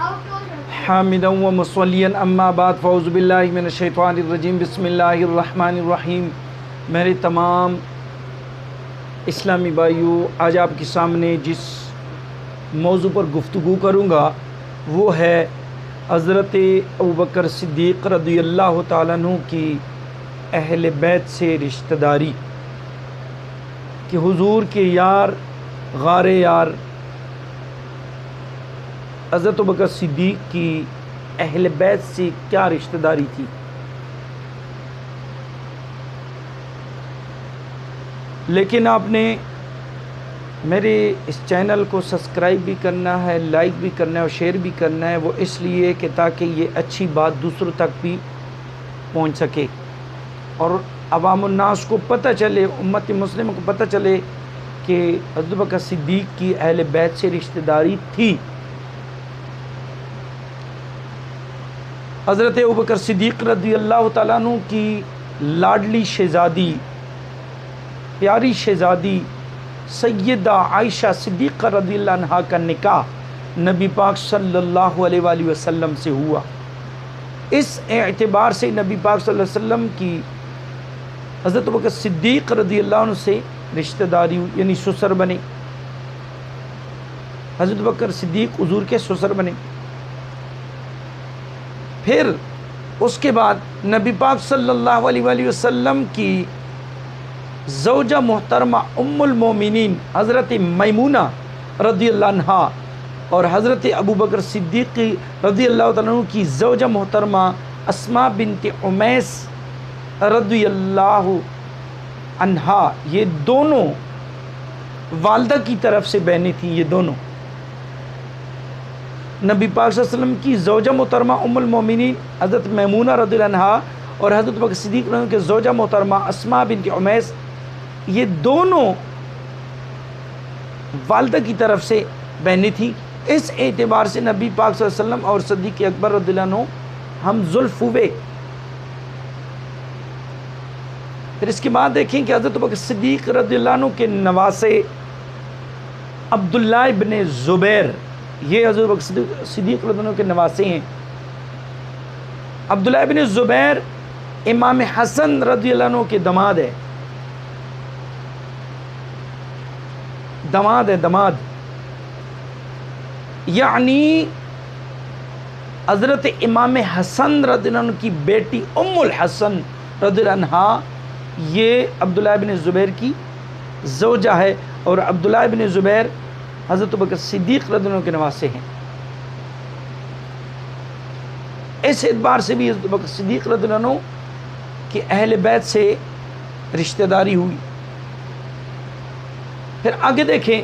حامدا و مصلین اما بعد فاعوذ باللہ من الشیطان الرجیم بسم اللہ الرحمن الرحیم۔ میرے تمام اسلامی بھائیوں، آج آپ کے سامنے جس موضوع پر گفتگو کروں گا وہ ہے حضرت ابوبکر صدیق رضی اللہ تعالیٰ عنہ کی اہل بیت سے رشتہ داری، کہ حضور کے یار غار یار حضرت ابوبکر صدیق کی اہل بیت سے کیا رشتہ داری تھی۔ لیکن آپ نے میرے اس چینل کو سبسکرائب بھی کرنا ہے، لائک بھی کرنا ہے اور شیئر بھی کرنا ہے، وہ اس لیے کہ تاکہ یہ اچھی بات دوسروں تک بھی پہنچ سکے اور عوام الناس کو پتہ چلے، امت مسلم کو پتہ چلے کہ حضرت ابوبکر صدیق کی اہل بیت سے رشتہ داری تھی۔ حضرت ابوبکر صدیق رضی اللہ تعالیٰ عنہ کی لاڈلی شہزادی، پیاری شہزادی سیدہ عائشہ صدیقہ رضی اللہ عنہا کا نکاح نبی پاک صلی اللہ علیہ وآلہ وسلم سے ہوا۔ اس اعتبار سے نبی پاک صلی اللہ علیہ وسلم کی حضرت ابوبکر صدیق رضی اللہ عنہ سے رشتہ داری ہوئی، یعنی سسر بنے۔ حضرت ابوبکر صدیق حضور کے سسر بنے۔ پھر اس کے بعد نبی پاک صلی اللہ علیہ وآلہ وسلم کی زوجہ محترمہ ام المومنین حضرت میمونہ رضی اللہ عنہا اور حضرت ابوبکر صدیق رضی اللہ تعالیٰ عنہ کی زوجہ محترمہ اسماء بنت عمیس رضی اللہ عنہا، یہ دونوں والدہ کی طرف سے بہنیں تھیں۔ یہ دونوں نبی پاک صلی اللہ علیہ وسلم کی زوجہ محترمہ ام المومنین حضرت میمونہ رضی اللہ عنہا اور حضرت ابوبکر صدیق رضی اللہ عنہ کے زوجہ محترمہ اسماء بنت عمیس، یہ دونوں والدہ کی طرف سے بہنیں تھیں۔ اس اعتبار سے نبی پاک صلی اللہ علیہ وسلم اور صدیق اکبر رضی اللہ عنہ ہم زلف ہوئے۔ پھر اس کے بعد دیکھیں کہ حضرت ابوبکر صدیق رضی اللہ عنہ کے نواسے عبداللہ ابن زبیر، یہ حضرت ابوبکر صدیق رضی اللہ عنہ کے نواسے ہیں۔ عبداللہ ابن زبیر امام حسن رضی اللہ عنہ کے داماد ہے، داماد یعنی حضرت امام حسن رضی اللہ عنہ کی بیٹی ام الحسن رضی اللہ عنہا، یہ عبداللہ ابن زبیر کی زوجہ ہے اور عبداللہ ابن زبیر حضرت ابوبکر صدیق رضی اللہ عنہ کے نواسے ہیں۔ اس اعتبار سے بھی حضرت ابوبکر صدیق رضی اللہ عنہ کی اہل بیت سے رشتہ داری ہوئی۔ پھر آگے دیکھیں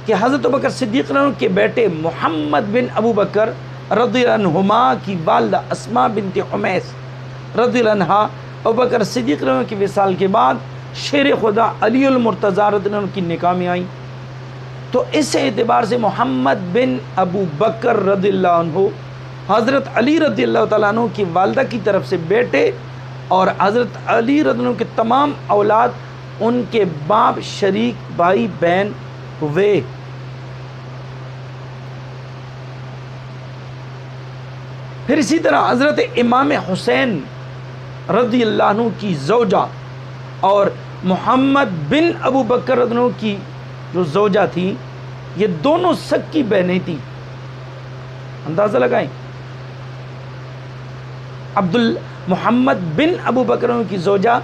کہ حضرت ابوبکر صدیق رضی اللہ عنہ کے بیٹے محمد بن ابوبکر رضی اللہ عنہما کی والدہ اسماء بنت عمیس رضی اللہ عنہا ابوبکر صدیق رضی اللہ عنہ کی وصال کے بعد شیر خدا علی المرتضیٰ رضی اللہ عنہ کی نکاح میں آئیں۔ تو اس اعتبار سے محمد بن ابو بکر رضی اللہ عنہ حضرت علی رضی اللہ تعالیٰ عنہ کی والدہ کی طرف سے بیٹے اور حضرت علی رضی اللہ عنہ کے تمام اولاد ان کے باپ شریک بھائی بہن ہوئے۔ پھر اسی طرح حضرت امام حسین رضی اللہ عنہ کی زوجہ اور محمد بن ابو بکر رضی اللہ عنہ کی جو زوجہ تھی، یہ دونوں سکی بہنیں تھیں۔ اندازہ لگائیں، محمد بن ابو بکر رضی اللہ عنہ کی زوجہ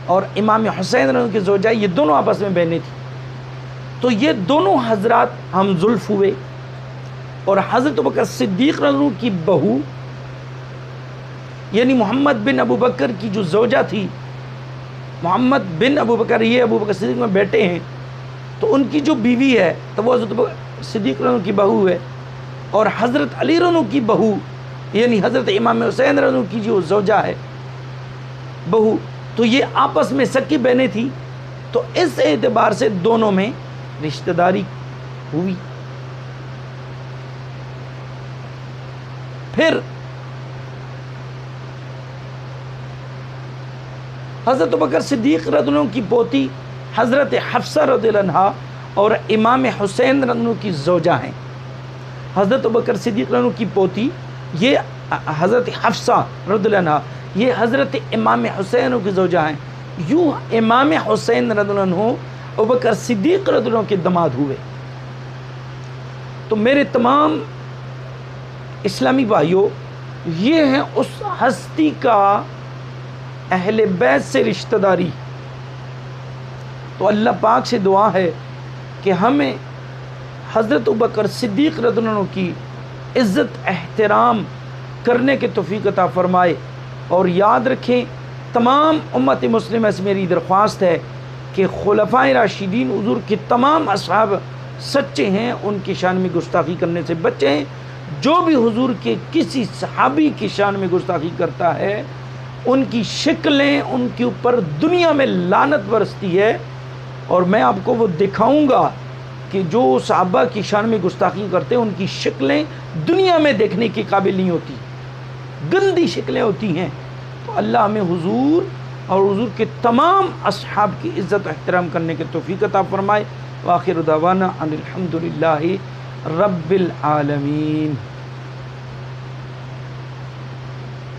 اور امام حسین رضی اللہ عنہ کی زوجہ، یہ دونوں آپس میں بہنیں تھیں۔ تو یہ دونوں حضرات ہم زلف ہوئے اور حضرت ابوبکر صدیق رضی اللہ عنہ کی بہو یعنی محمد بن ابو بکر کی جو زوجہ تھی، محمد بن ابو بکر، یہ ابو بکر صدیق میں بیٹے ہیں، تو ان کی جو بیوی ہے تو وہ حضرت ابوبکر صدیق رضی اللہ عنہ کی بہو ہے، اور حضرت علی رضی اللہ عنہ کی بہو یعنی حضرت امام حسین رضی اللہ عنہ کی جو زوجہ ہے بہو، تو یہ آپس میں سکی بہنیں تھیں۔ تو اس اعتبار سے دونوں میں رشتہ داری ہوئی۔ پھر حضرت ابوبکر صدیق رضی اللہ عنہ کی پوتی حضرت حفصہ رضی اللہ عنہا اور امام حسین رضی اللہ عنہ کی زوجہ ہیں۔ حضرت ابوبکر صدیق رضی اللہ عنہ کی پوتی یہ حضرت حفصہ رضی اللہ عنہ، یہ حضرت امام حسین کی زوجہ ہیں. یوں امام حسین رضی اللہ عنہ ابوبکر صدیق رضی اللہ عنہ کے داماد ہوئے. تو میرے تمام اسلامی بھائیوں، یہ ہیں اس ہستی کا اہل بیت سے رشتہ داری. تو اللہ پاک سے دعا ہے کہ ہمیں حضرت ابوبکر صدیق رضی اللہ عنہ کی عزت احترام کرنے کے توفیق عطا فرمائے. اور یاد رکھیں، تمام امت مسلمہ سے میری درخواست ہے کہ خلفائے راشدین حضور کے تمام اصحاب سچے ہیں، ان کی شان میں گستاخی کرنے سے بچیں. جو بھی حضور کے کسی صحابی کی شان میں گستاخی کرتا ہے، ان کی شکلیں ان کے اوپر دنیا میں لعنت برستی ہے. اور میں آپ کو وہ دکھاؤں گا کہ جو صحابہ کی شان میں گستاخی کرتے ہیں، ان کی شکلیں دنیا میں دیکھنے کے قابل نہیں ہوتی، گندی شکلیں ہوتی ہیں. تو اللہ ہمیں حضور اور حضور کے تمام اصحاب کی عزت و احترام کرنے کے توفیق عطا فرمائے. وآخر دعوانا ان الحمدللہ رب العالمین.